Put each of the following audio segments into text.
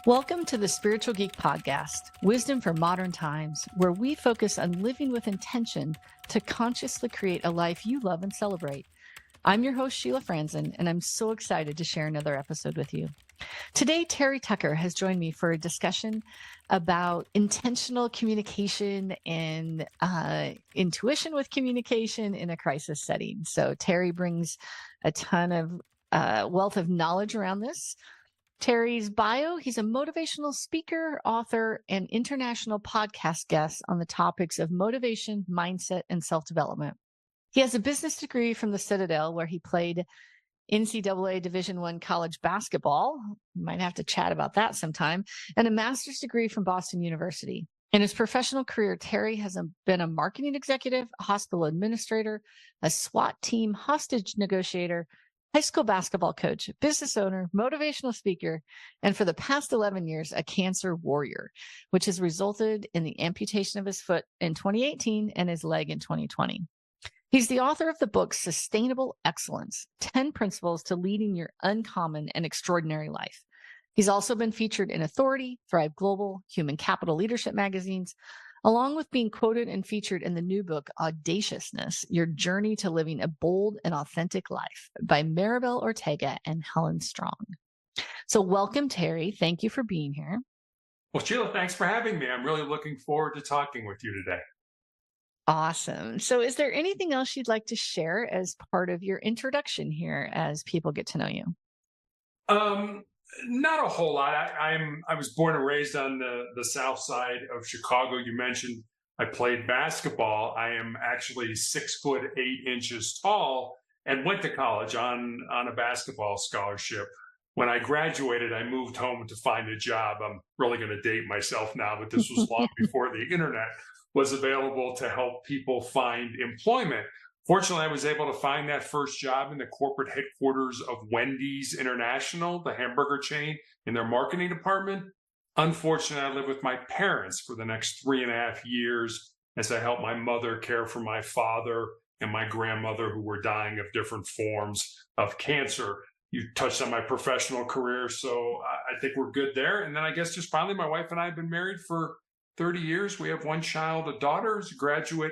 Welcome to the Spiritual Geek Podcast, wisdom for modern times, where we focus on living with intention to consciously create a life you love and celebrate. I'm your host, Sheila Franzen, and I'm so excited to share another episode with you. Today, Terry Tucker has joined me for a discussion about intentional communication and intuition with communication in a crisis setting. So Terry brings a ton of wealth of knowledge around this. Terry's bio, he's a motivational speaker, author, and international podcast guest on the topics of motivation, mindset, and self-development. He has a business degree from the Citadel, where he played NCAA Division I college basketball. We might have to chat about that sometime, and a master's degree from Boston University. In his professional career, Terry has been a marketing executive, a hospital administrator, a SWAT team hostage negotiator, high school basketball coach, business owner, motivational speaker, and for the past 11 years, a cancer warrior, which has resulted in the amputation of his foot in 2018 and his leg in 2020. He's the author of the book, Sustainable Excellence, 10 Principles to Leading Your Uncommon and Extraordinary Life. He's also been featured in Authority, Thrive Global, Human Capital Leadership magazines, along with being quoted and featured in the new book, Audaciousness, Your Journey to Living a Bold and Authentic Life by Maribel Ortega and Helen Strong. So welcome, Terry. Thank you for being here. Well, Sheila, thanks for having me. I'm really looking forward to talking with you today. Awesome. So is there anything else you'd like to share as part of your introduction here as people get to know you? Not a whole lot. I was born and raised on the south side of Chicago. You mentioned I played basketball. I am actually 6'8" tall and went to college on a basketball scholarship. When I graduated, I moved home to find a job. I'm really going to date myself now, but this was long before the internet was available to help people find employment. Fortunately, I was able to find that first job in the corporate headquarters of Wendy's International, the hamburger chain, in their marketing department. Unfortunately, I lived with my parents for the next 3.5 years as I helped my mother care for my father and my grandmother, who were dying of different forms of cancer. You touched on my professional career, so I think we're good there. And then I guess just finally, my wife and I have been married for 30 years. We have one child, a daughter, who's a graduate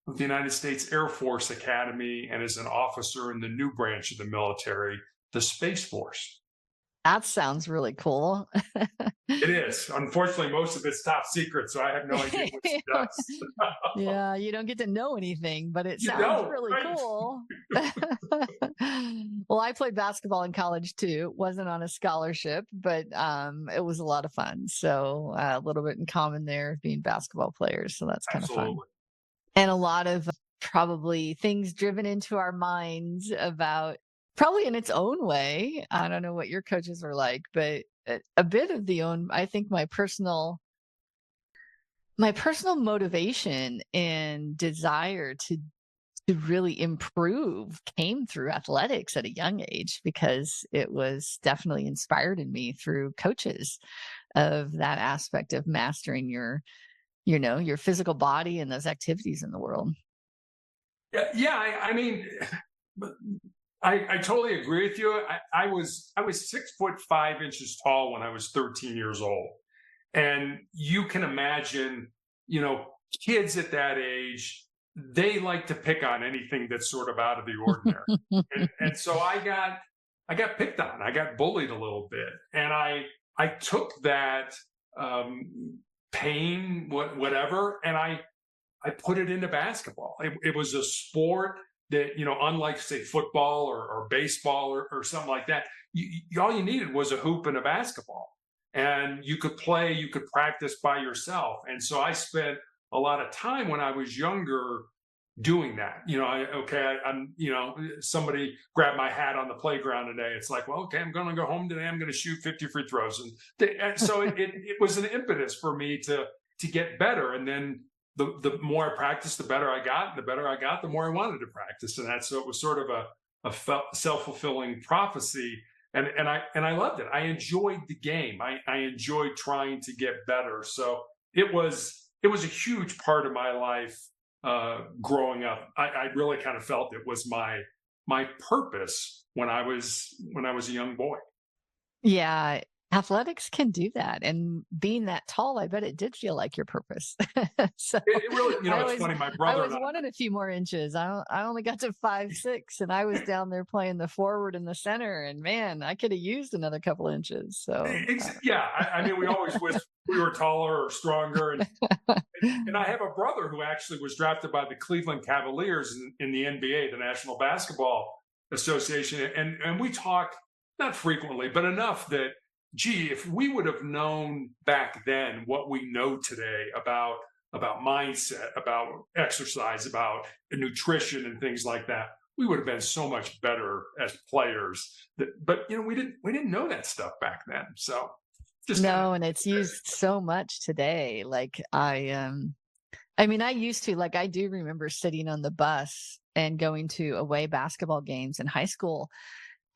of the United States Air Force Academy and is an officer in the new branch of the military, the Space Force. That sounds really cool. It is. Unfortunately, most of it's top secret, so I have no idea what she does. Yeah, you don't get to know anything, but it sounds really cool. Well, I played basketball in college too. Wasn't on a scholarship, but it was a lot of fun. So a little bit in common there, being basketball players. So that's kind of fun. And a lot of probably things driven into our minds about, probably in its own way. I don't know what your coaches are like, but a bit of I think my personal motivation and desire to really improve came through athletics at a young age, because it was definitely inspired in me through coaches of that aspect of mastering your physical body and those activities in the world. Yeah. I mean, I totally agree with you. I was 6'5" tall when I was 13 years old. And you can imagine, kids at that age, they like to pick on anything that's sort of out of the ordinary. and so I got picked on. I got bullied a little bit. And I took that pain, whatever, and I put it into basketball. It was a sport that, unlike, say, football or baseball or something like that, all you needed was a hoop and a basketball. And you could play, you could practice by yourself. And so I spent a lot of time when I was younger doing that. Somebody grabbed my hat on the playground today. It's like, well, okay, I'm going to go home today. I'm going to shoot 50 free throws. And so it was an impetus for me to get better. And then the more I practiced, the better I got. The better I got, the more I wanted to practice. And so it was sort of a self-fulfilling prophecy. And I loved it. I enjoyed the game. I enjoyed trying to get better. So it was a huge part of my life growing up. I really kind of felt it was my my purpose when I was a young boy. Yeah, athletics can do that, and being that tall, I bet it did feel like your purpose. So, It really, I it's always funny. My I brother and always wanted a few more inches. I only got to 5'6", and I was down there playing the forward and the center, and man, I could have used another couple inches. So, yeah, I mean, we always wish we were taller or stronger. And I have a brother who actually was drafted by the Cleveland Cavaliers in the NBA, the National Basketball Association. And we talk not frequently, but enough that, gee, if we would have known back then what we know today about mindset, about exercise, about nutrition and things like that, we would have been so much better as players. But we didn't know that stuff back then. So just no, and it's used so much today. Like I mean, I used to, like, I do remember sitting on the bus and going to away basketball games in high school,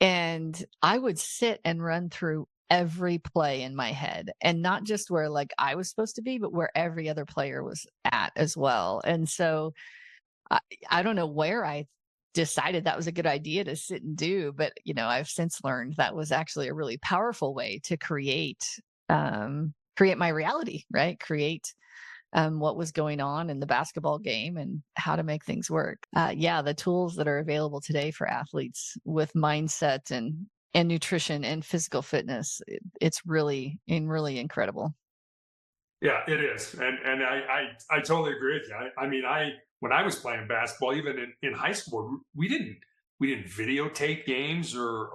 and I would sit and run through every play in my head, and not just where like I was supposed to be, but where every other player was at as well. And so I, I don't know where I decided that was a good idea to sit and do, but I've since learned that was actually a really powerful way to create my reality, right? Create what was going on in the basketball game and how to make things work. Yeah, the tools that are available today for athletes with mindset and nutrition and physical fitness, it's really incredible. Yeah, it is, and I totally agree with you. I mean, when I was playing basketball, even in high school, we didn't videotape games or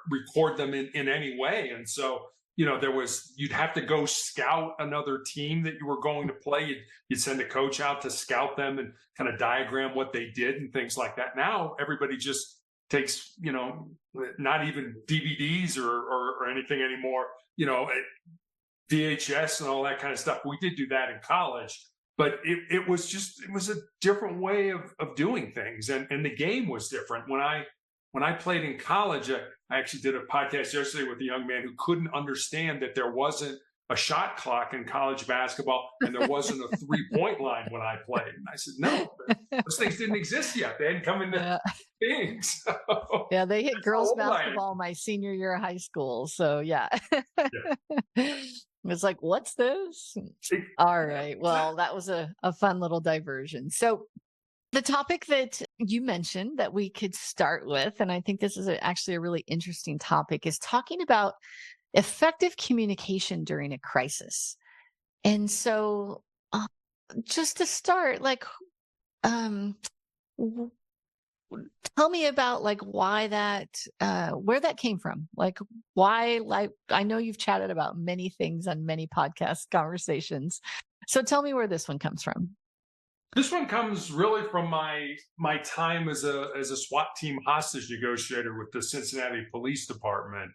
record them in any way, and so you'd have to go scout another team that you were going to play. You'd send a coach out to scout them and kind of diagram what they did and things like that. Now everybody just takes not even DVDs or anything anymore. VHS and all that kind of stuff. We did do that in college, but it was a different way of doing things, and the game was different. When I played in college, I actually did a podcast yesterday with a young man who couldn't understand that there wasn't a shot clock in college basketball and there wasn't a 3-point line when I played. And I said, no, those things didn't exist yet. They hadn't come into things. So, yeah, they hit girls basketball my senior year of high school. So yeah. It's like, what's this? All right. Well, that was a fun little diversion. So the topic that you mentioned that we could start with, and I think this is actually a really interesting topic, is talking about effective communication during a crisis. And so just to start, like, tell me about like why that, where that came from. Like why, like, I know you've chatted about many things on many podcast conversations. So tell me where this one comes from. This one comes really from my time as a SWAT team hostage negotiator with the Cincinnati Police Department.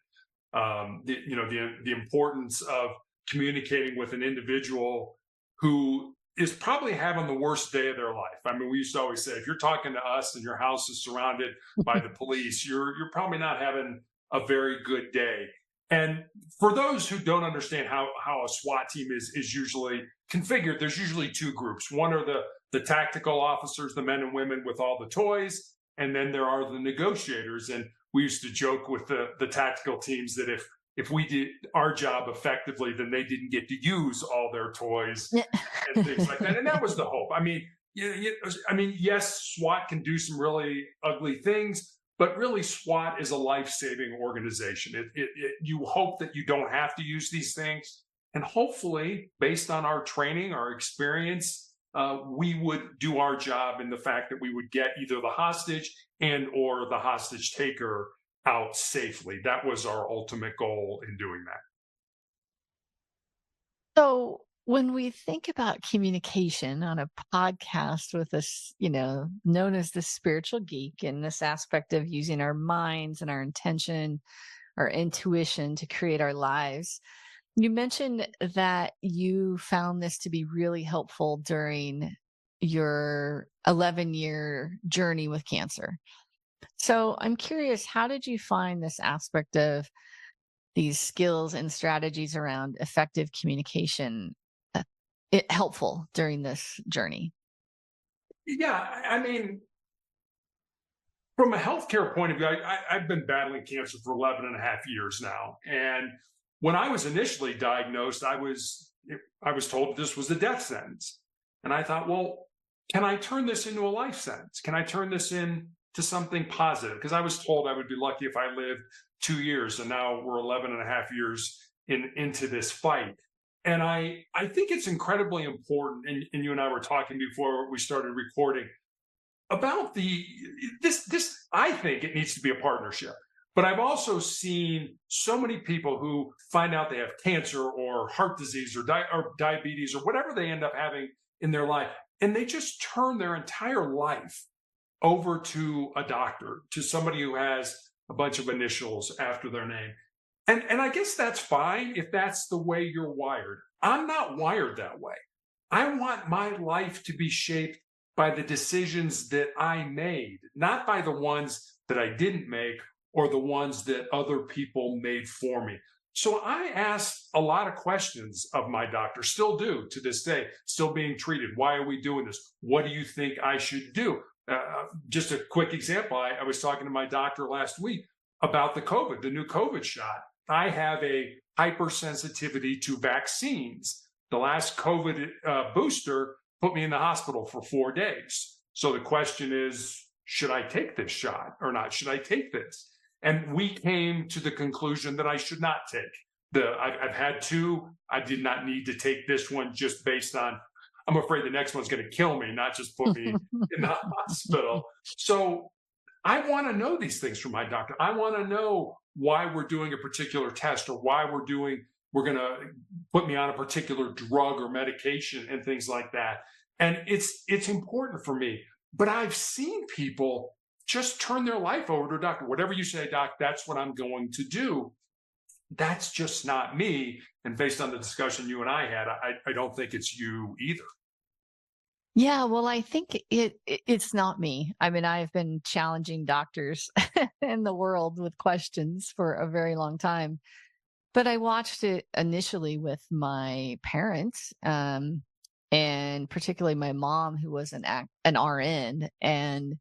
The importance of communicating with an individual who is probably having the worst day of their life. I mean, we used to always say, if you're talking to us and your house is surrounded by the police, you're probably not having a very good day. And for those who don't understand how a SWAT team is usually configured, there's usually two groups. One are the tactical officers, the men and women with all the toys, and then there are the negotiators. And we used to joke with the tactical teams that if we did our job effectively, then they didn't get to use all their toys and things like that. And that was the hope. I mean, yes, SWAT can do some really ugly things, but really SWAT is a life-saving organization. You hope that you don't have to use these things. And hopefully, based on our training, our experience, we would do our job in the fact that we would get either the hostage and or the hostage taker out safely. That was our ultimate goal in doing that. So when we think about communication on a podcast with us, known as the Spiritual Geek, and this aspect of using our minds and our intention, our intuition to create our lives, you mentioned that you found this to be really helpful during your 11-year journey with cancer. So I'm curious, how did you find this aspect of these skills and strategies around effective communication helpful during this journey? Yeah, I mean, From a healthcare point of view, I've been battling cancer for 11 and a half years now. And when I was initially diagnosed, I was told this was a death sentence. And I thought, well, can I turn this into a life sentence? Can I turn this into something positive? Because I was told I would be lucky if I lived 2 years, and now we're 11 and a half years into this fight. And I think it's incredibly important, and you and I were talking before we started recording, about this. I think it needs to be a partnership. But I've also seen so many people who find out they have cancer or heart disease or diabetes or whatever they end up having in their life, and they just turn their entire life over to a doctor, to somebody who has a bunch of initials after their name. And I guess that's fine if that's the way you're wired. I'm not wired that way. I want my life to be shaped by the decisions that I made, not by the ones that I didn't make or the ones that other people made for me. So I asked a lot of questions of my doctor, still do to this day, still being treated. Why are we doing this? What do you think I should do? Just a quick example. I was talking to my doctor last week about the new COVID shot. I have a hypersensitivity to vaccines. The last COVID booster put me in the hospital for 4 days. So the question is, should I take this shot or not? Should I take this? And we came to the conclusion that I should not take. I've had two. I did not need to take this one just based on, I'm afraid the next one's going to kill me, not just put me in the hospital. So I want to know these things from my doctor. I want to know why we're doing a particular test, or why we're going to put me on a particular drug or medication and things like that. And it's important for me. But I've seen people just turn their life over to a doctor. Whatever you say, doc, that's what I'm going to do. That's just not me. And based on the discussion you and I had, I don't think it's you either. Yeah, well, I think it's not me. I mean, I've been challenging doctors in the world with questions for a very long time. But I watched it initially with my parents, and particularly my mom, who was an RN. And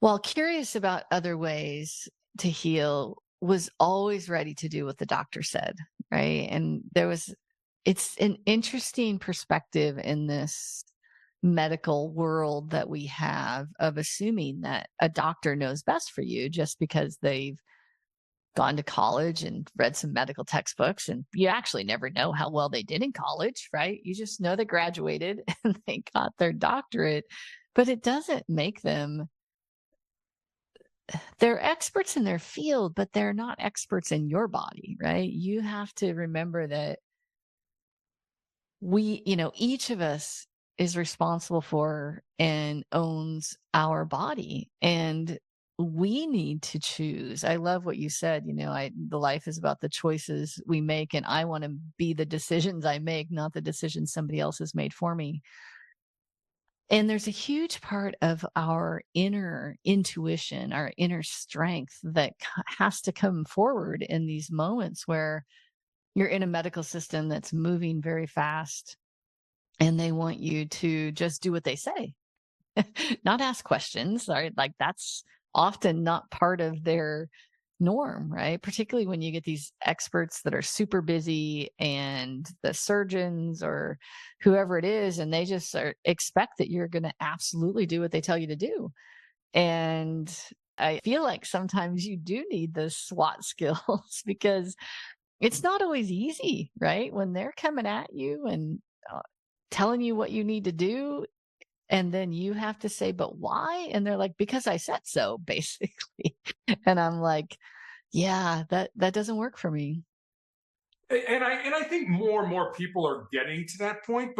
while curious about other ways to heal, was always ready to do what the doctor said, right? And it's an interesting perspective in this medical world that we have of assuming that a doctor knows best for you just because they've gone to college and read some medical textbooks, and you actually never know how well they did in college, right? You just know they graduated and they got their doctorate, but it doesn't make them, they're experts in their field, but they're not experts in your body, right? You have to remember that each of us is responsible for and owns our body, and we need to choose. I love what you said. The life is about the choices we make, and I want to be the decisions I make, not the decisions somebody else has made for me. And there's a huge part of our inner intuition, our inner strength that has to come forward in these moments where you're in a medical system that's moving very fast, and they want you to just do what they say, not ask questions. Right? Like, that's often not part of their norm, right? Particularly when you get these experts that are super busy, and the surgeons or whoever it is, and they just expect that you're going to absolutely do what they tell you to do. And I feel like sometimes you do need those SWAT skills because it's not always easy, right? When they're coming at you and telling you what you need to do, and then you have to say, but why? And they're like, because I said so, basically. And I'm like, yeah, that doesn't work for me. And I think more and more people are getting to that point,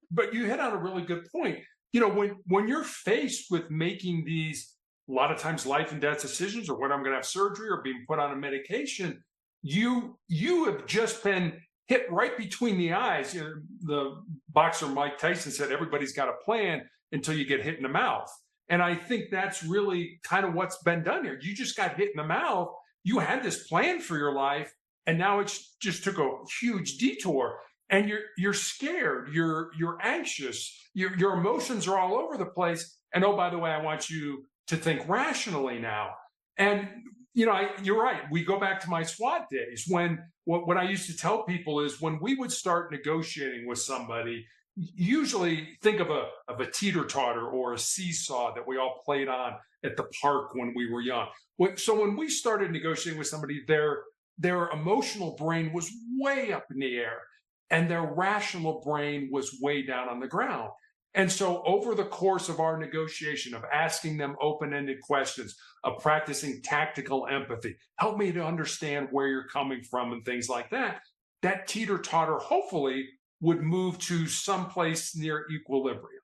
but you hit on a really good point. When you're faced with making these, a lot of times, life and death decisions, or when I'm going to have surgery or being put on a medication, you have just been hit right between the eyes. The boxer Mike Tyson said, everybody's got a plan until you get hit in the mouth. And I think that's really kind of what's been done here. You just got hit in the mouth. You had this plan for your life, and now it's just took a huge detour. And you're scared, you're anxious, your emotions are all over the place. And oh, by the way, I want you to think rationally now. And, you're right. We go back to my SWAT days when what I used to tell people is when we would start negotiating with somebody, usually think of a teeter-totter or a seesaw that we all played on at the park when we were young. So when we started negotiating with somebody, their emotional brain was way up in the air and their rational brain was way down on the ground. And so over the course of our negotiation, of asking them open-ended questions, of practicing tactical empathy, help me to understand where you're coming from and things like that, that teeter-totter hopefully would move to someplace near equilibrium.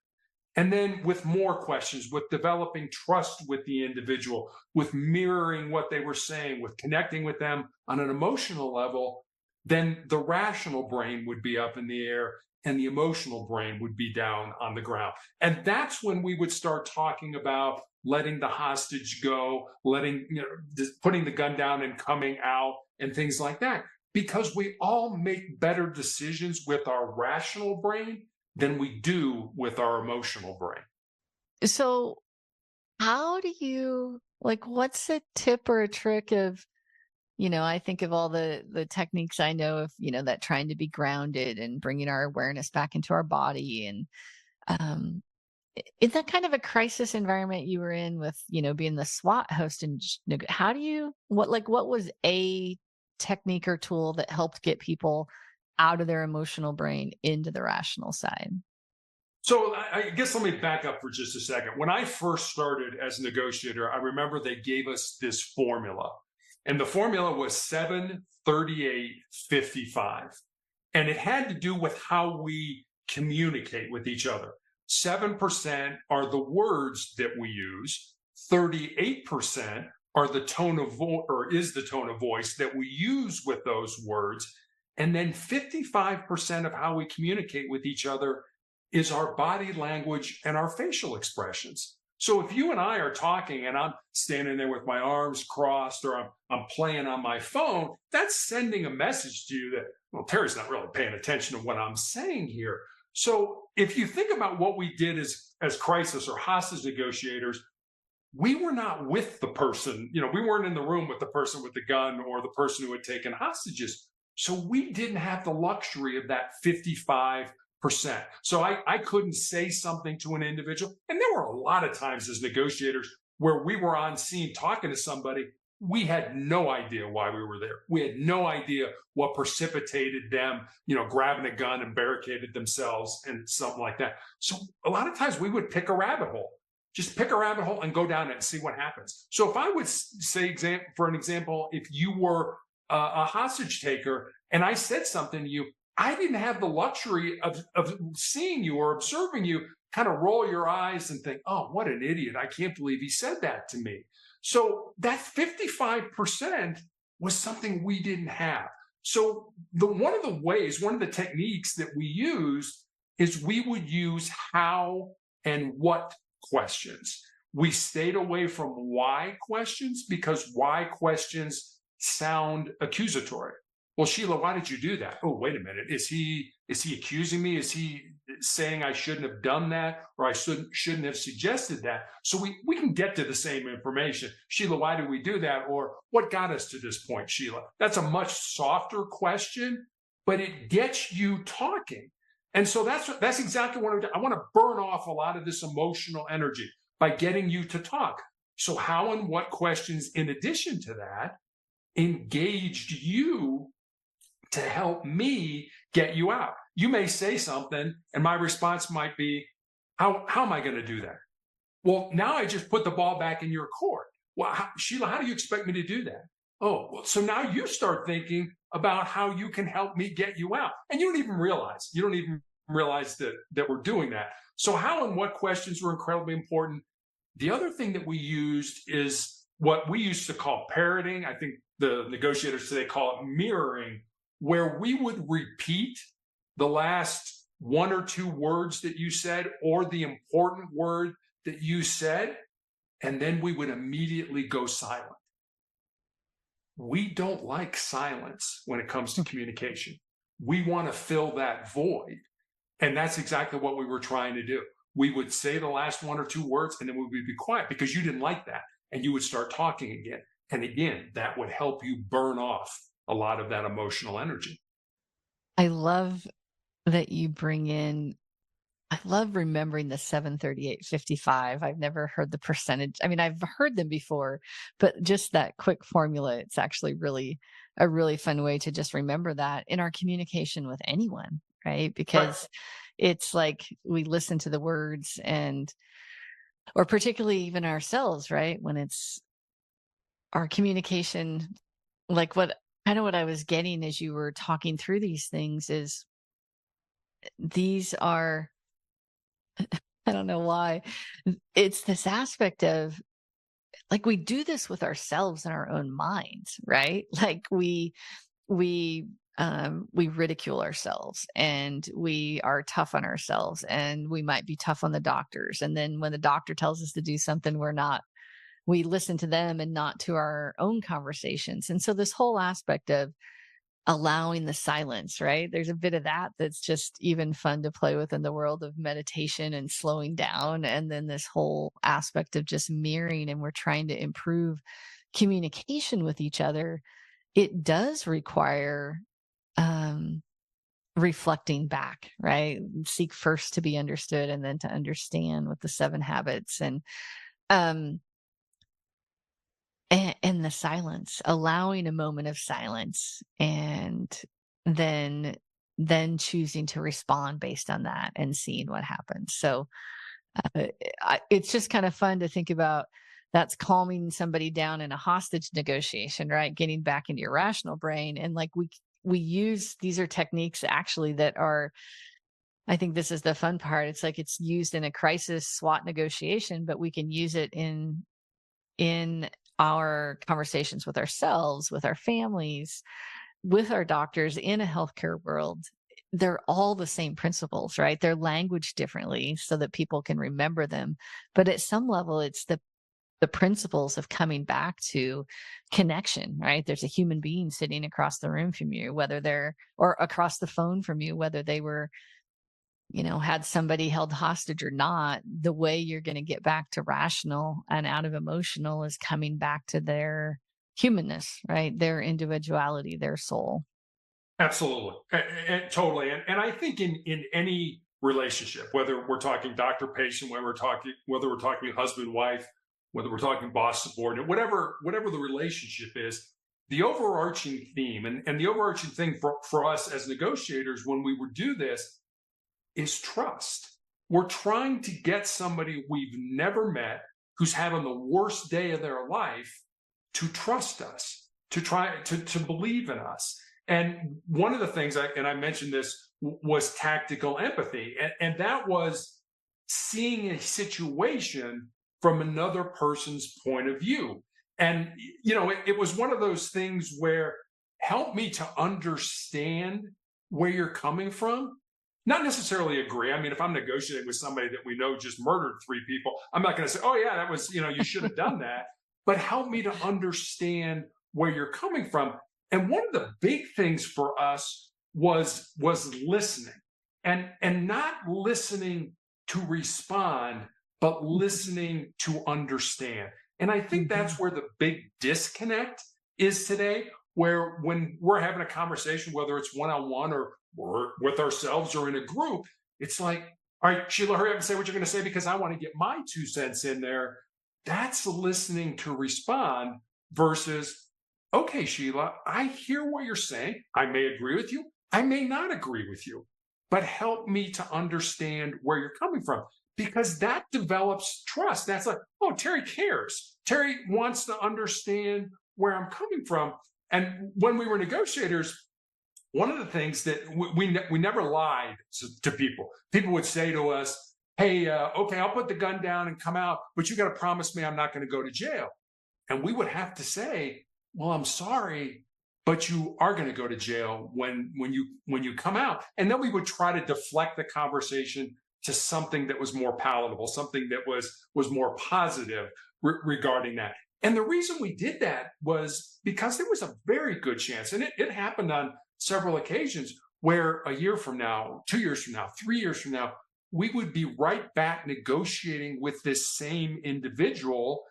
And then with more questions, with developing trust with the individual, with mirroring what they were saying, with connecting with them on an emotional level, then the rational brain would be up in the air and the emotional brain would be down on the ground. And that's when we would start talking about letting the hostage go, putting the gun down and coming out and things like that. Because we all make better decisions with our rational brain than we do with our emotional brain. So how do you, what's a tip or a trick of, I think of all the techniques I know of, that trying to be grounded and bringing our awareness back into our body. And in that kind of a crisis environment you were in with, being the SWAT host, and how do you, what was a technique or tool that helped get people out of their emotional brain into the rational side? So I guess let me back up for just a second. When I first started as a negotiator, I remember they gave us this formula. And the formula was 7-38-55. And it had to do with how we communicate with each other. 7% are the words that we use. 38% are the tone of voice, or is the tone of voice that we use with those words. And then 55% of how we communicate with each other is our body language and our facial expressions. So if you and I are talking and I'm standing there with my arms crossed, or I'm playing on my phone, that's sending a message to you that, well, Terry's not really paying attention to what I'm saying here. So if you think about what we did as crisis or hostage negotiators, we were not with the person, we weren't in the room with the person with the gun or the person who had taken hostages. So we didn't have the luxury of that 55%. So I couldn't say something to an individual. And there were a lot of times as negotiators where we were on scene talking to somebody, we had no idea why we were there. We had no idea what precipitated them, grabbing a gun and barricaded themselves and something like that. So a lot of times we would pick a rabbit hole. Just pick a rabbit hole and go down it and see what happens. So if I would say, for an example, if you were a hostage taker and I said something to you, I didn't have the luxury of seeing you or observing you kind of roll your eyes and think, oh, what an idiot. I can't believe he said that to me. So that 55% was something we didn't have. So one of the techniques that we used is we would use how and what questions. We stayed away from why questions because why questions sound accusatory. Well, Sheila, why did you do that? Oh, wait a minute. Is he accusing me? Is he saying I shouldn't have done that, or I shouldn't have suggested that? So we can get to the same information. Sheila, why did we do that? Or what got us to this point, Sheila? That's a much softer question, but it gets you talking. And so that's exactly what I want to burn off a lot of this emotional energy by getting you to talk. So how and what questions, in addition to that, engaged you to help me get you out? You may say something and my response might be, how am I going to do that? Well, now I just put the ball back in your court. Well, Sheila, how do you expect me to do that? Oh, well, so now you start thinking about how you can help me get you out. And you don't even realize that we're doing that. So how and what questions were incredibly important. The other thing that we used is what we used to call parroting. I think the negotiators today call it mirroring, where we would repeat the last one or two words that you said or the important word that you said, and then we would immediately go silent. We don't like silence when it comes to communication. We want to fill that void. And that's exactly what we were trying to do. we would say the last one or two words, and then we would be quiet because you didn't like that. And you would start talking again. And again, that would help you burn off a lot of that emotional energy. I love that you bring in, I love remembering the 738-55. I've never heard the percentage. I mean, I've heard them before, but just that quick formula, it's actually really a really fun way to just remember that in our communication with anyone, right? Because it's like we listen to the words or particularly even ourselves, right? When it's our communication, like what I was getting as you were talking through these things is these are, I don't know why, it's this aspect of like we do this with ourselves in our own minds, right? Like we ridicule ourselves and we are tough on ourselves and we might be tough on the doctors. And then when the doctor tells us to do something, we listen to them and not to our own conversations. And so this whole aspect of allowing the silence, right? There's a bit of that that's just even fun to play with in the world of meditation and slowing down. And then this whole aspect of just mirroring, and we're trying to improve communication with each other. It does require reflecting back, right? Seek first to be understood and then to understand with the 7 habits and the silence, allowing a moment of silence and then choosing to respond based on that and seeing what happens. So it's just kind of fun to think about. That's calming somebody down in a hostage negotiation, right? Getting back into your rational brain. And like we use, these are techniques actually that are, I think this is the fun part. It's like it's used in a crisis SWAT negotiation, but we can use it in our conversations with ourselves, with our families, with our doctors in a healthcare world. They're all the same principles, right? They're languaged differently so that people can remember them. But at some level, it's the principles of coming back to connection, right? There's a human being sitting across the room from you, or across the phone from you, whether they were, had somebody held hostage or not. The way you're going to get back to rational and out of emotional is coming back to their humanness, right? Their individuality, their soul. Absolutely. Totally. And I think in any relationship, whether we're talking doctor-patient, whether we're talking husband-wife, whether we're talking boss-subordinate, whatever the relationship is, the overarching theme and the overarching thing for us as negotiators when we would do this is trust. We're trying to get somebody we've never met who's having the worst day of their life to trust us, to try to believe in us. And one of the things, I mentioned this, was tactical empathy. And that was seeing a situation from another person's point of view. And, it was one of those things where help me to understand where you're coming from. Not necessarily agree. I mean, if I'm negotiating with somebody that we know just murdered 3 people, I'm not going to say, oh, yeah, that was, you should have done that. But help me to understand where you're coming from. And one of the big things for us was listening and not listening to respond, but listening to understand. And I think that's where the big disconnect is today, where when we're having a conversation, whether it's one-on-one or with ourselves or in a group, it's like, all right, Sheila, hurry up and say what you're going to say because I want to get my 2 cents in there. That's listening to respond versus, okay, Sheila, I hear what you're saying. I may agree with you. I may not agree with you, but help me to understand where you're coming from, because that develops trust. That's like, oh, Terry cares. Terry wants to understand where I'm coming from. And when we were negotiators, one of the things that we never lied to people. People would say to us, hey, okay, I'll put the gun down and come out, but you got to promise me I'm not going to go to jail. And we would have to say, well, I'm sorry, but you are going to go to jail when you come out. And then we would try to deflect the conversation to something that was more palatable, something that was more positive regarding that. And the reason we did that was because there was a very good chance, and it happened on several occasions, where a year from now, 2 years from now, 3 years from now, we would be right back negotiating with this same individual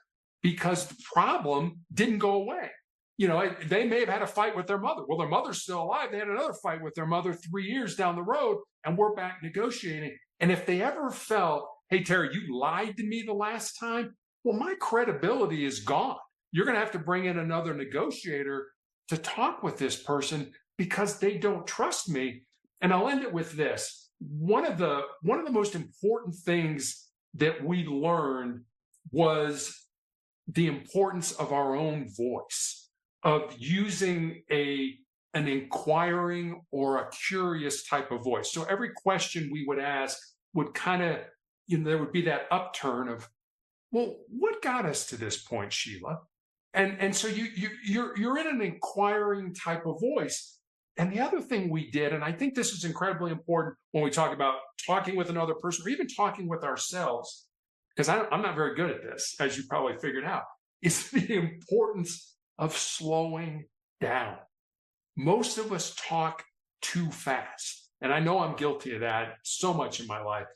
because the problem didn't go away. They may have had a fight with their mother. Well, their mother's still alive. They had another fight with their mother 3 years down the road, and we're back negotiating. And if they ever felt, hey, Terry, you lied to me the last time, well, my credibility is gone. You're going to have to bring in another negotiator to talk with this person because they don't trust me. And I'll end it with this. One of the most important things that we learned was the importance of our own voice, of using an inquiring or a curious type of voice. So every question we would ask would kind of, there would be that upturn of, well, what got us to this point, Sheila? And so you're in an inquiring type of voice. And the other thing we did, and I think this is incredibly important when we talk about talking with another person or even talking with ourselves, because I'm not very good at this, as you probably figured out, is the importance of slowing down. Most of us talk too fast. And I know I'm guilty of that so much in my life.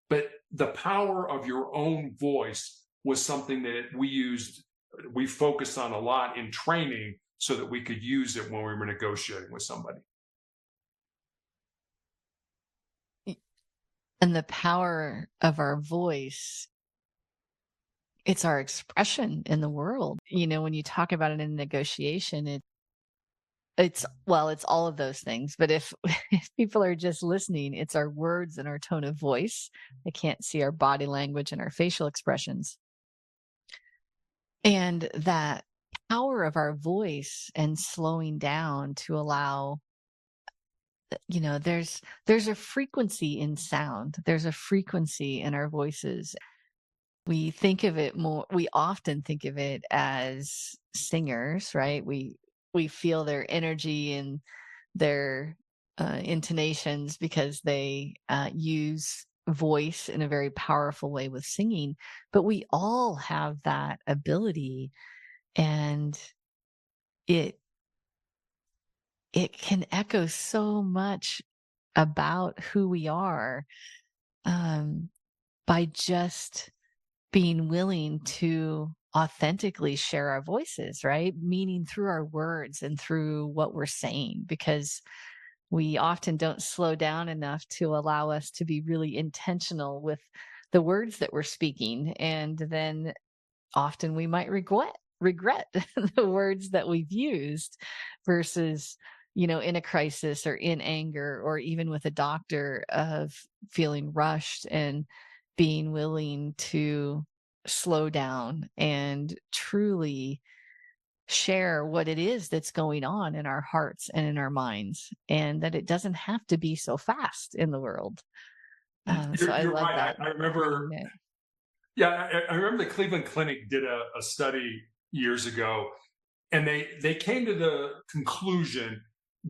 But the power of your own voice was something that we focused on a lot in training so that we could use it when we were negotiating with somebody. And the power of our voice, it's our expression in the world. When you talk about it in negotiation, it's all of those things. But if people are just listening, it's our words and our tone of voice. They can't see our body language and our facial expressions. And that power of our voice and slowing down to allow, there's a frequency in sound. There's a frequency in our voices. We often think of it as singers, right? We feel their energy and their intonations because they use voice in a very powerful way with singing. But we all have that ability, and it can echo so much about who we are by just being willing to authentically share our voices, right? Meaning through our words and through what we're saying, because we often don't slow down enough to allow us to be really intentional with the words that we're speaking. And then often we might regret the words that we've used versus, in a crisis or in anger or even with a doctor, of feeling rushed and being willing to slow down and truly share what it is that's going on in our hearts and in our minds, and that it doesn't have to be so fast in the world. So I love right. that. I remember. Yeah, I remember the Cleveland Clinic did a study years ago, and they came to the conclusion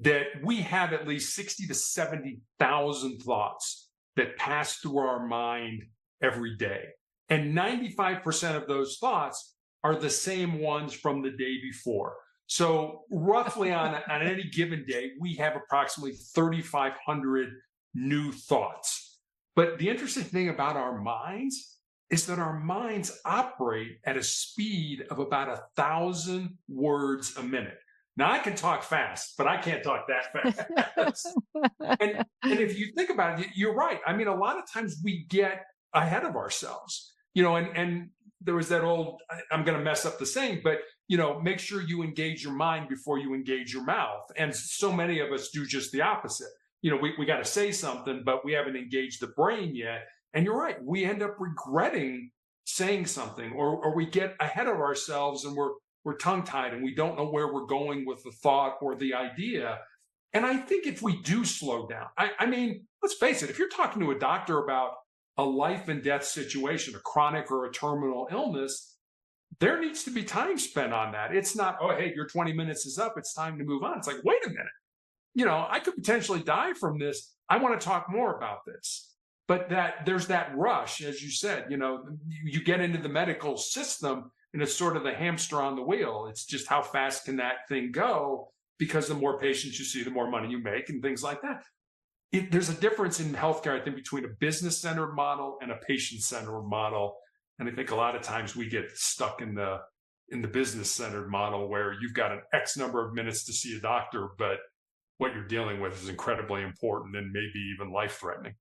that we have at least 60 to 70,000 thoughts that pass through our mind every day. And 95% of those thoughts are the same ones from the day before. So roughly on any given day, we have approximately 3,500 new thoughts. But the interesting thing about our minds is that our minds operate at a speed of about 1,000 words a minute. Now, I can talk fast, but I can't talk that fast. and if you think about it, you're right. I mean, a lot of times we get ahead of ourselves, and there was that old, I'm going to mess up the saying, but, make sure you engage your mind before you engage your mouth. And so many of us do just the opposite. We got to say something, but we haven't engaged the brain yet. And you're right. We end up regretting saying something, or we get ahead of ourselves and we're tongue-tied and we don't know where we're going with the thought or the idea. And I think if we do slow down, I mean, let's face it, if you're talking to a doctor about a life and death situation, a chronic or a terminal illness, there needs to be time spent on that. It's not, oh, hey, your 20 minutes is up, it's time to move on. It's like, wait a minute, I could potentially die from this. I want to talk more about this. But there's that rush, as you said, you get into the medical system and it's sort of the hamster on the wheel. It's just how fast can that thing go? Because the more patients you see, the more money you make and things like that. there's a difference in healthcare, I think, between a business-centered model and a patient-centered model. And I think a lot of times we get stuck in the business-centered model where you've got an X number of minutes to see a doctor, but what you're dealing with is incredibly important and maybe even life-threatening.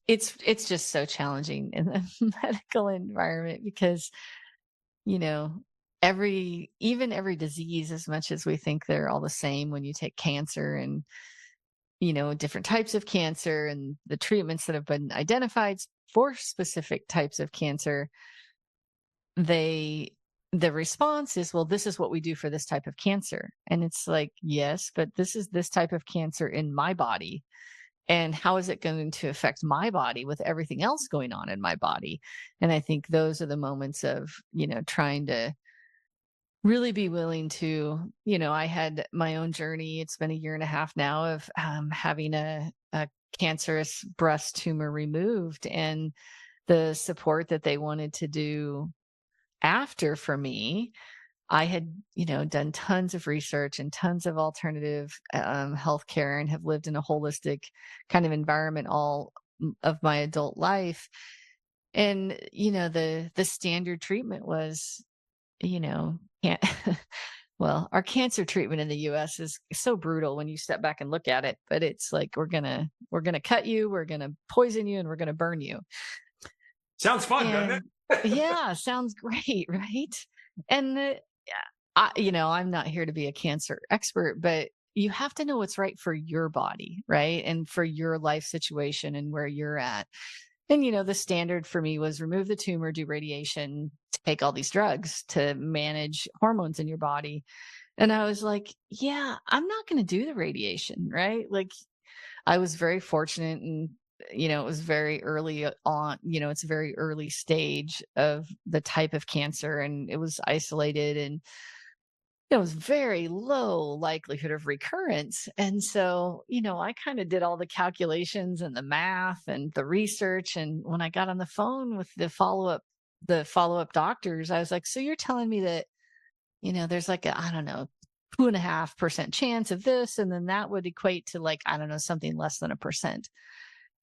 It's just so challenging in the medical environment because, you know, even every disease, as much as we think they're all the same, when you take cancer and, different types of cancer and the treatments that have been identified for specific types of cancer, the response is, well, this is what we do for this type of cancer. And it's like, yes, but this is this type of cancer in my body. And how is it going to affect my body with everything else going on in my body? And I think those are the moments of, trying to really be willing to, I had my own journey. It's been a year and a half now of having a cancerous breast tumor removed, and the support that they wanted to do after for me. I had, done tons of research and tons of alternative healthcare, and have lived in a holistic kind of environment all of my adult life. And, the standard treatment was, can't, well, our cancer treatment in the US is so brutal when you step back and look at it, but it's like, we're going to cut you, we're going to poison you, and we're going to burn you. Sounds fun, doesn't it? Yeah, sounds great, right? And I'm not here to be a cancer expert, but you have to know what's right for your body, right? And for your life situation and where you're at. And, the standard for me was remove the tumor, do radiation, take all these drugs to manage hormones in your body. And I was like, yeah, I'm not going to do the radiation, right? Like, I was very fortunate, and it was very early on, it's a very early stage of the type of cancer, and it was isolated, and it was very low likelihood of recurrence. And so, I kind of did all the calculations and the math and the research. And when I got on the phone with the follow-up doctors, I was like, so you're telling me that, there's like I don't know, 2.5% chance of this, and then that would equate to, like, I don't know, something less than 1%.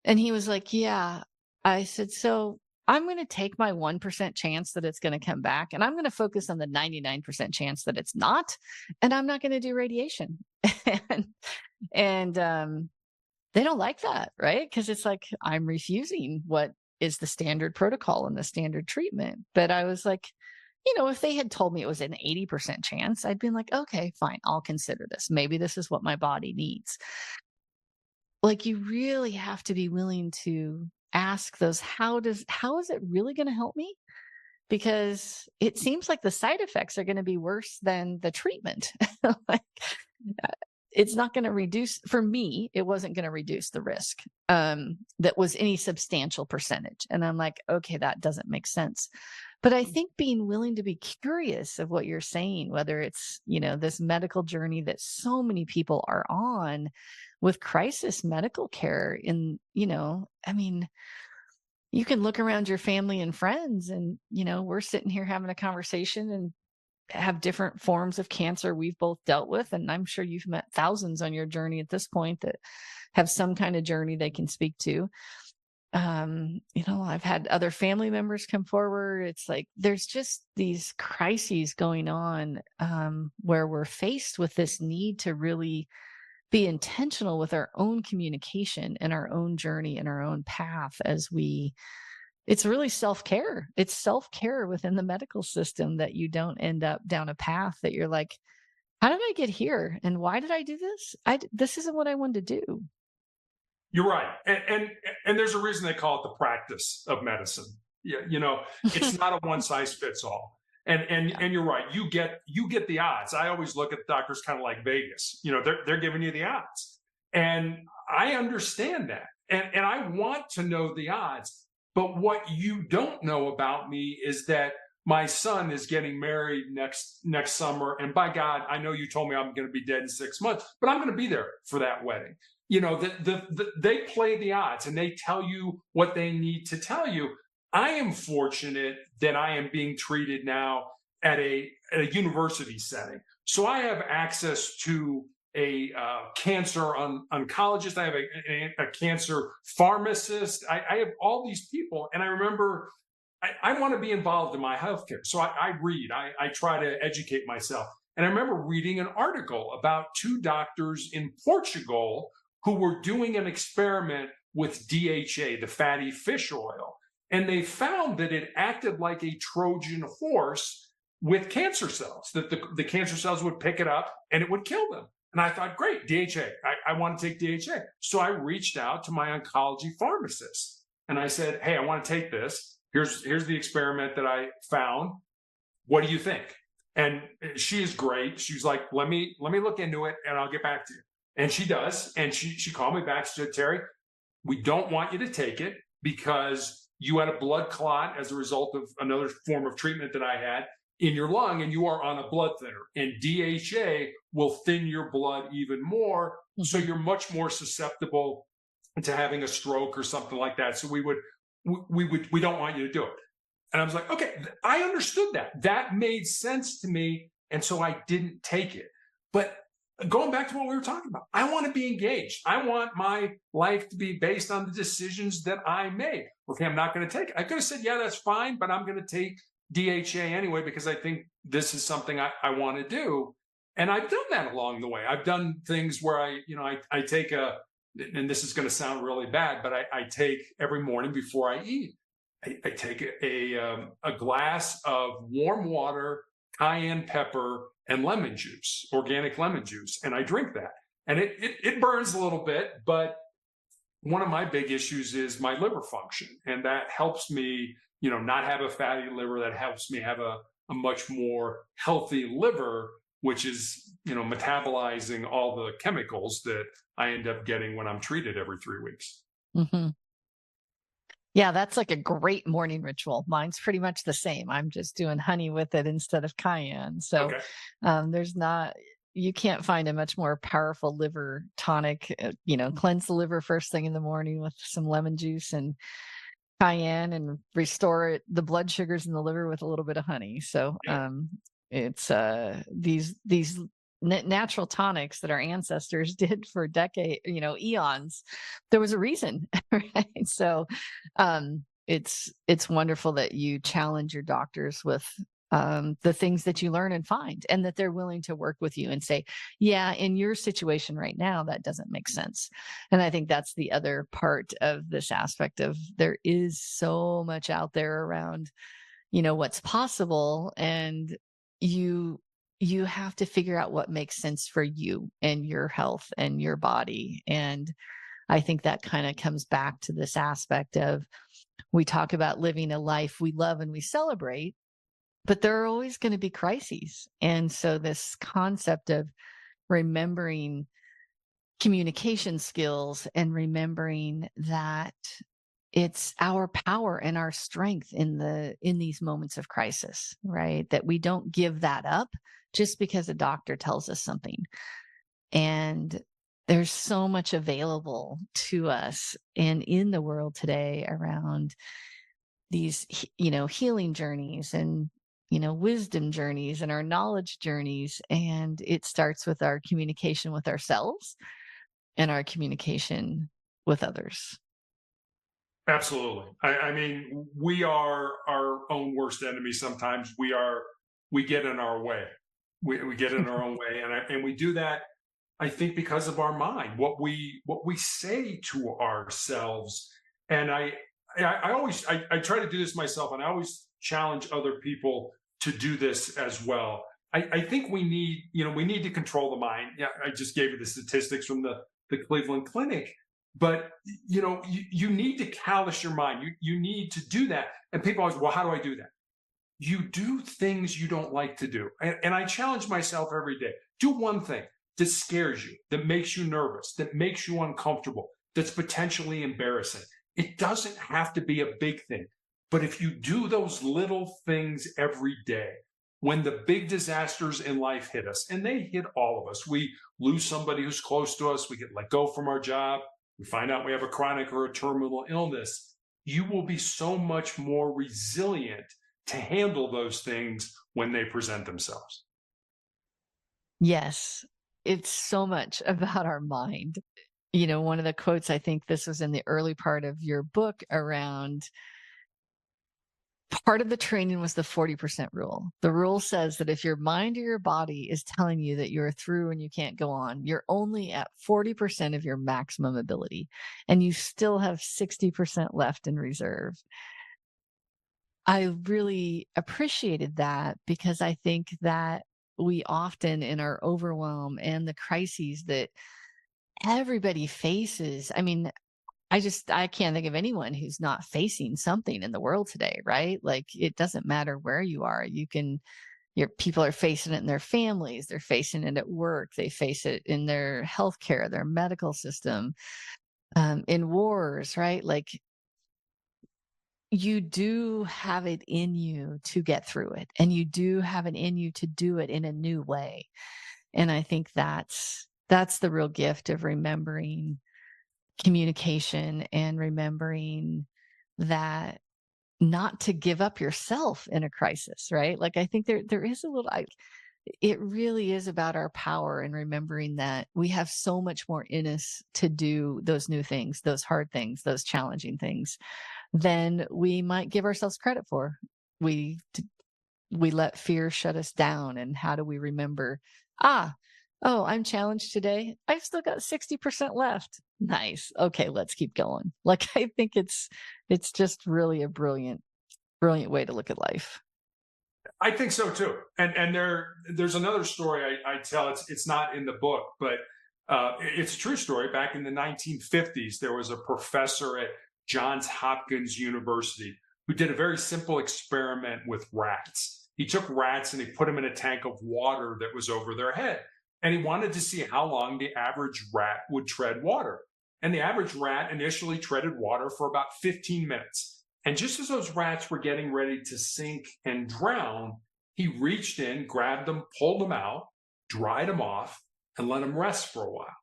And he was like, yeah. I said, so I'm going to take my 1% chance that it's going to come back, and I'm going to focus on the 99% chance that it's not. And I'm not going to do radiation. and they don't like that, right? Because it's like, I'm refusing what is the standard protocol and the standard treatment. But I was like, if they had told me it was an 80% chance, I'd been like, okay, fine, I'll consider this. Maybe this is what my body needs. Like, you really have to be willing to ask those, how is it really going to help me? Because it seems like the side effects are going to be worse than the treatment. Like, it's not going to reduce, for me, it wasn't going to reduce the risk that was any substantial percentage. And I'm like, okay, that doesn't make sense. But I think being willing to be curious of what you're saying, whether it's, this medical journey that so many people are on with crisis medical care I mean, you can look around your family and friends, and, we're sitting here having a conversation and have different forms of cancer we've both dealt with. And I'm sure you've met thousands on your journey at this point that have some kind of journey they can speak to. I've had other family members come forward. It's like, there's just these crises going on, where we're faced with this need to really be intentional with our own communication and our own journey and our own path it's really self-care. It's self-care within the medical system, that you don't end up down a path that you're like, how did I get here? And why did I do this? This isn't what I wanted to do. You're right. And there's a reason they call it the practice of medicine. Yeah, it's not a one size fits all. And you're right. You get the odds. I always look at doctors kind of like Vegas. They're giving you the odds. And I understand that. And I want to know the odds. But what you don't know about me is that my son is getting married next summer. And by God, I know you told me I'm going to be dead in 6 months, but I'm going to be there for that wedding. They play the odds, and they tell you what they need to tell you. I am fortunate that I am being treated now at a university setting. So I have access to cancer oncologist. I have a cancer pharmacist. I have all these people. And I remember I want to be involved in my healthcare. So I read, I try to educate myself. And I remember reading an article about two doctors in Portugal who were doing an experiment with DHA, the fatty fish oil. And they found that it acted like a Trojan horse with cancer cells, that the cancer cells would pick it up and it would kill them. And I thought, great, DHA, I want to take DHA. So I reached out to my oncology pharmacist and I said, hey, I want to take this. Here's the experiment that I found. What do you think? And she is great. She's like, let me look into it and I'll get back to you. And she does. And she called me back. She said, Terry, we don't want you to take it because you had a blood clot as a result of another form of treatment that I had in your lung, and you are on a blood thinner. And DHA will thin your blood even more. So you're much more susceptible to having a stroke or something like that. So we don't want you to do it. And I was like, okay, I understood that. That made sense to me. And so I didn't take it. But going back to what we were talking about, I want to be engaged. I want my life to be based on the decisions that I made. Okay, I'm not going to take it. I could have said, yeah, that's fine, but I'm going to take DHA anyway because I think this is something I want to do. And I've done that along the way. I've done things where I take and this is going to sound really bad, but I take every morning before I eat, I take a glass of warm water, cayenne pepper, and lemon juice, organic lemon juice, and I drink that. And it burns a little bit, but one of my big issues is my liver function, and that helps me, not have a fatty liver. That helps me have a much more healthy liver, which is, metabolizing all the chemicals that I end up getting when I'm treated every 3 weeks. Mm-hmm. Yeah, that's like a great morning ritual. Mine's pretty much the same. I'm just doing honey with it instead of cayenne. So okay. You can't find a much more powerful liver tonic, cleanse the liver first thing in the morning with some lemon juice and cayenne and restore the blood sugars in the liver with a little bit of honey. So it's these natural tonics that our ancestors did for decades, eons. There was a reason, right? So it's wonderful that you challenge your doctors with the things that you learn and find, and that they're willing to work with you and say, yeah, in your situation right now, that doesn't make sense. And I think that's the other part of this aspect of there is so much out there around, what's possible. And you have to figure out what makes sense for you and your health and your body. And I think that kind of comes back to this aspect of, we talk about living a life we love and we celebrate, but there are always going to be crises. And so this concept of remembering communication skills and remembering that it's our power and our strength in these moments of crisis, right? That we don't give that up just because a doctor tells us something. And there's so much available to us and in the world today around these, healing journeys and, wisdom journeys and our knowledge journeys. And it starts with our communication with ourselves and our communication with others. Absolutely. I mean, we are our own worst enemy. Sometimes we get in our way. We get in our own way. And we do that, I think, because of our mind, what we say to ourselves. And I try to do this myself, and I always challenge other people to do this as well. I think we need to control the mind. Yeah, I just gave you the statistics from the Cleveland Clinic, but you need to callous your mind. You need to do that. And people always, well, how do I do that? You do things you don't like to do. And I challenge myself every day. Do one thing that scares you, that makes you nervous, that makes you uncomfortable, that's potentially embarrassing. It doesn't have to be a big thing. But if you do those little things every day, when the big disasters in life hit us, and they hit all of us, we lose somebody who's close to us, we get let go from our job, we find out we have a chronic or a terminal illness, you will be so much more resilient to handle those things when they present themselves. Yes. it's so much about our mind. One of the quotes, I think this was in the early part of your book, around part of the training was the 40% rule. The rule says that if your mind or your body is telling you that you're through and you can't go on, you're only at 40% of your maximum ability, and you still have 60% left in reserve. I really appreciated that, because I think that we often, in our overwhelm and the crises that everybody faces, I mean, I can't think of anyone who's not facing something in the world today, right? Like, it doesn't matter where you are. Your people are facing it in their families. They're facing it at work. They face it in their healthcare, their medical system, in wars, right? Like, you do have it in you to get through it, and you do have it in you to do it in a new way. And I think that's the real gift of remembering communication, and remembering that not to give up yourself in a crisis, right? Like, I think there is a little, it really is about our power, and remembering that we have so much more in us to do those new things, those hard things, those challenging things, than we might give ourselves credit for. We let fear shut us down. And how do we remember, oh, I'm challenged today, I've still got 60% left. Nice. Okay, let's keep going. Like, I think it's just really a brilliant way to look at life. I think so too. And there's another story I tell. It's not in the book, but it's a true story. Back in the 1950s, there was a professor at Johns Hopkins University who did a very simple experiment with rats. He took rats and he put them in a tank of water that was over their head. And he wanted to see how long the average rat would tread water. And the average rat initially treaded water for about 15 minutes. And just as those rats were getting ready to sink and drown, he reached in, grabbed them, pulled them out, dried them off, and let them rest for a while.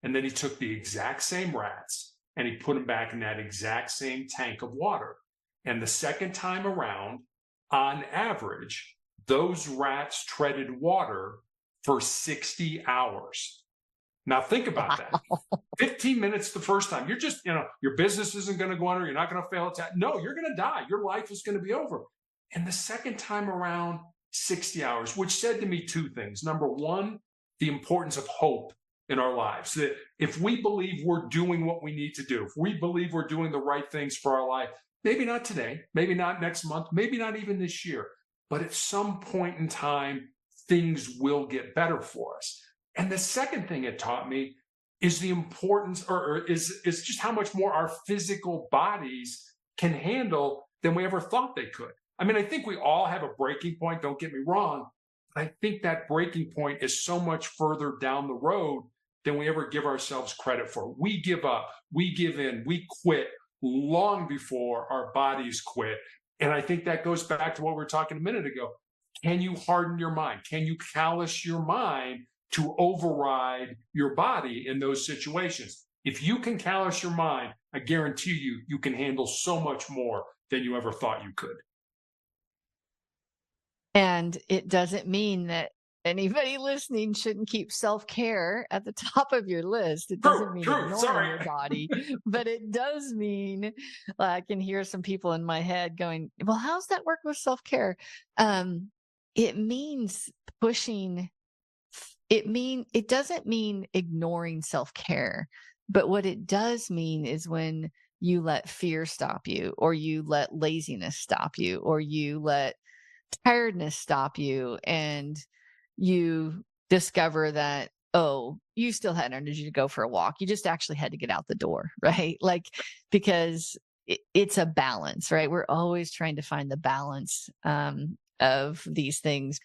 And then he took the exact same rats and he put them back in that exact same tank of water. And the second time around, on average, those rats treaded water for 60 hours. Now think about that. 15 minutes the first time. You're just, your business isn't going to go under. You're not going to fail. No, you're going to die. Your life is going to be over. And the second time around, 60 hours, which said to me two things. Number one, the importance of hope in our lives. That if we believe we're doing what we need to do, if we believe we're doing the right things for our life, maybe not today, maybe not next month, maybe not even this year, but at some point in time, things will get better for us. And the second thing it taught me is the importance, or is just how much more our physical bodies can handle than we ever thought they could. I mean, I think we all have a breaking point, don't get me wrong. But I think that breaking point is so much further down the road than we ever give ourselves credit for. We give up, we give in, we quit long before our bodies quit. And I think that goes back to what we were talking a minute ago. Can you harden your mind? Can you callous your mind to override your body in those situations? If you can callous your mind, I guarantee you can handle so much more than you ever thought you could. And it doesn't mean that anybody listening shouldn't keep self-care at the top of your list. It doesn't mean ignoring your body, but it does mean, I can hear some people in my head going, well, how's that work with self-care? It means pushing. It doesn't mean ignoring self-care, but what it does mean is when you let fear stop you, or you let laziness stop you, or you let tiredness stop you, and you discover that, oh, you still had energy to go for a walk. You just actually had to get out the door, right? Like, because it's a balance, right? We're always trying to find the balance of these things.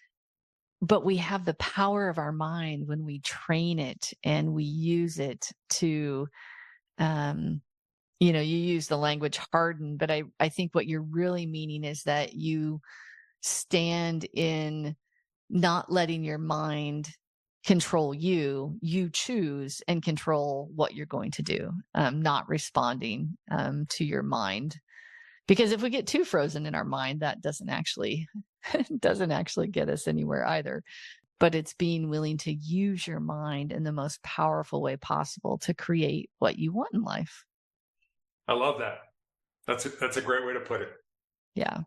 But we have the power of our mind when we train it and we use it to, you use the language harden, but I think what you're really meaning is that you stand in not letting your mind control you. You choose and control what you're going to do, not responding to your mind. Because if we get too frozen in our mind, that doesn't actually get us anywhere either. but it's being willing to use your mind in the most powerful way possible to create what you want in life. I love that. That's a great way to put it. Yeah.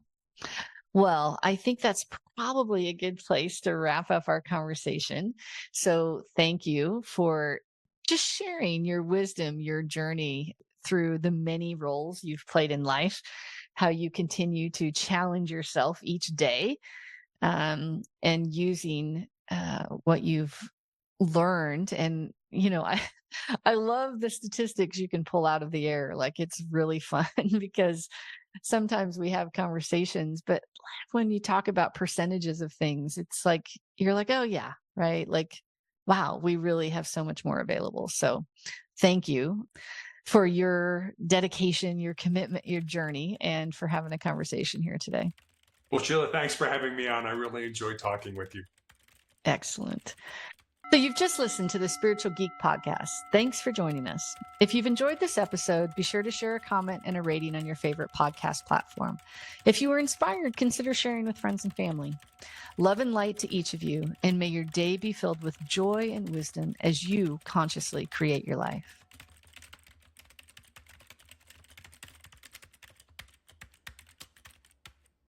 Well, I think that's probably a good place to wrap up our conversation. So thank you for just sharing your wisdom, your journey through the many roles you've played in life, how you continue to challenge yourself each day, and using what you've learned. And, I love the statistics you can pull out of the air. Like, it's really fun because sometimes we have conversations, but when you talk about percentages of things, it's like, you're like, oh yeah, right. Like, wow, we really have so much more available. So thank you for your dedication, your commitment, your journey, and for having a conversation here today. Well, Sheila, thanks for having me on. I really enjoyed talking with you. Excellent. So you've just listened to the Spiritual Geek Podcast. Thanks for joining us. If you've enjoyed this episode, be sure to share a comment and a rating on your favorite podcast platform. If you were inspired, consider sharing with friends and family. Love and light to each of you, and may your day be filled with joy and wisdom as you consciously create your life.